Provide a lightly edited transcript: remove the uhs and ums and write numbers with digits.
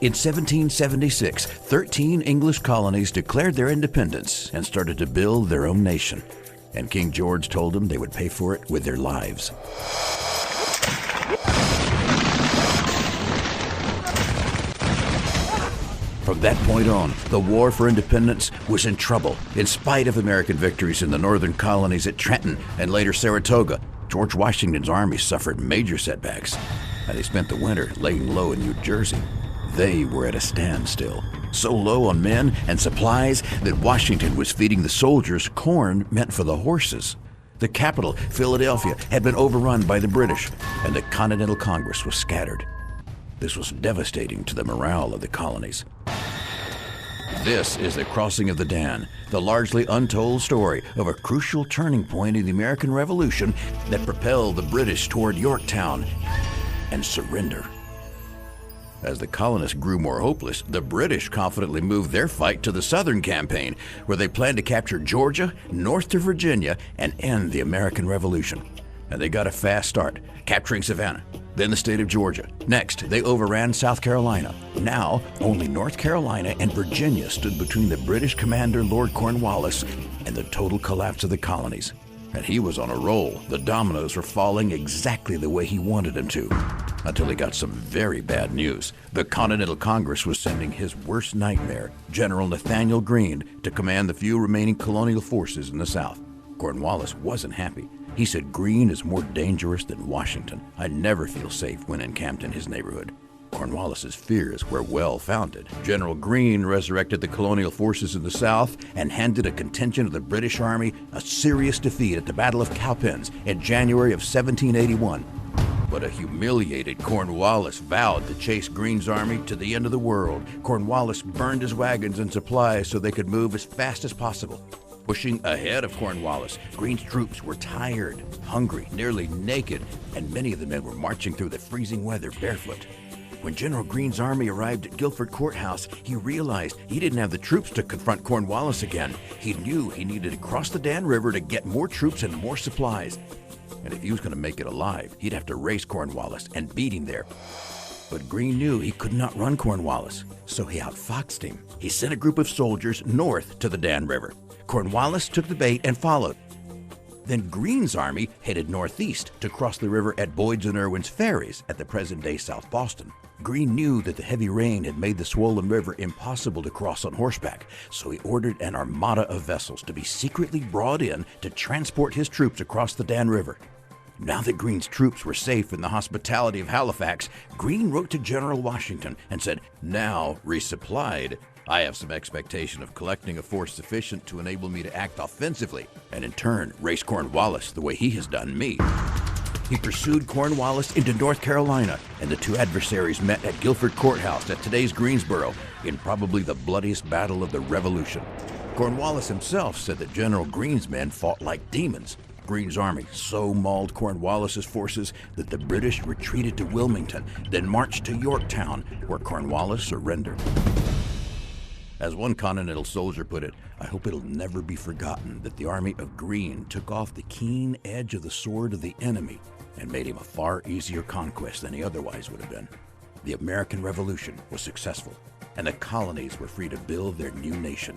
In 1776, 13 English colonies declared their independence and started to build their own nation. And King George told them they would pay for it with their lives. From that point on, the War for Independence was in trouble. In spite of American victories in the northern colonies at Trenton and later Saratoga, George Washington's army suffered major setbacks, and they spent the winter laying low in New Jersey. They were at a standstill, so low on men and supplies that Washington was feeding the soldiers corn meant for the horses. The capital, Philadelphia, had been overrun by the British, and the Continental Congress was scattered. This was devastating to the morale of the colonies. This is the Crossing of the Dan, the largely untold story of a crucial turning point in the American Revolution that propelled the British toward Yorktown and surrender. As the colonists grew more hopeless, the British confidently moved their fight to the Southern Campaign, where they planned to capture Georgia, north to Virginia, and end the American Revolution. And they got a fast start, capturing Savannah, then the state of Georgia. Next, they overran South Carolina. Now, only North Carolina and Virginia stood between the British commander Lord Cornwallis and the total collapse of the colonies. And he was on a roll. The dominoes were falling exactly the way he wanted them to. Until he got some very bad news. The Continental Congress was sending his worst nightmare, General Nathanael Greene, to command the few remaining colonial forces in the South. Cornwallis wasn't happy. He said, "Greene is more dangerous than Washington. I never feel safe when encamped in his neighborhood." Cornwallis's fears were well-founded. General Greene resurrected the colonial forces in the South and handed a contingent of the British Army a serious defeat at the Battle of Cowpens in January of 1781. But a humiliated Cornwallis vowed to chase Greene's army to the end of the world. Cornwallis burned his wagons and supplies so they could move as fast as possible. Pushing ahead of Cornwallis, Greene's troops were tired, hungry, nearly naked, and many of the men were marching through the freezing weather barefoot. When General Greene's army arrived at Guilford Courthouse, he realized he didn't have the troops to confront Cornwallis again. He knew he needed to cross the Dan River to get more troops and more supplies. And if he was going to make it alive, he'd have to race Cornwallis and beat him there. But Greene knew he could not run Cornwallis, so he outfoxed him. He sent a group of soldiers north to the Dan River. Cornwallis took the bait and followed. Then Greene's army headed northeast to cross the river at Boyd's and Irwin's ferries at the present-day South Boston. Greene knew that the heavy rain had made the swollen river impossible to cross on horseback, so he ordered an armada of vessels to be secretly brought in to transport his troops across the Dan River. Now that Greene's troops were safe in the hospitality of Halifax, Greene wrote to General Washington and said, "Now resupplied, I have some expectation of collecting a force sufficient to enable me to act offensively and in turn race Cornwallis the way he has done me." He pursued Cornwallis into North Carolina, and the two adversaries met at Guilford Courthouse at today's Greensboro in probably the bloodiest battle of the Revolution. Cornwallis himself said that General Greene's men fought like demons. Greene's army so mauled Cornwallis's forces that the British retreated to Wilmington, then marched to Yorktown, where Cornwallis surrendered. As one Continental soldier put it, "I hope it'll never be forgotten that the army of Greene took off the keen edge of the sword of the enemy and made him a far easier conquest than he otherwise would have been." The American Revolution was successful, and the colonies were free to build their new nation.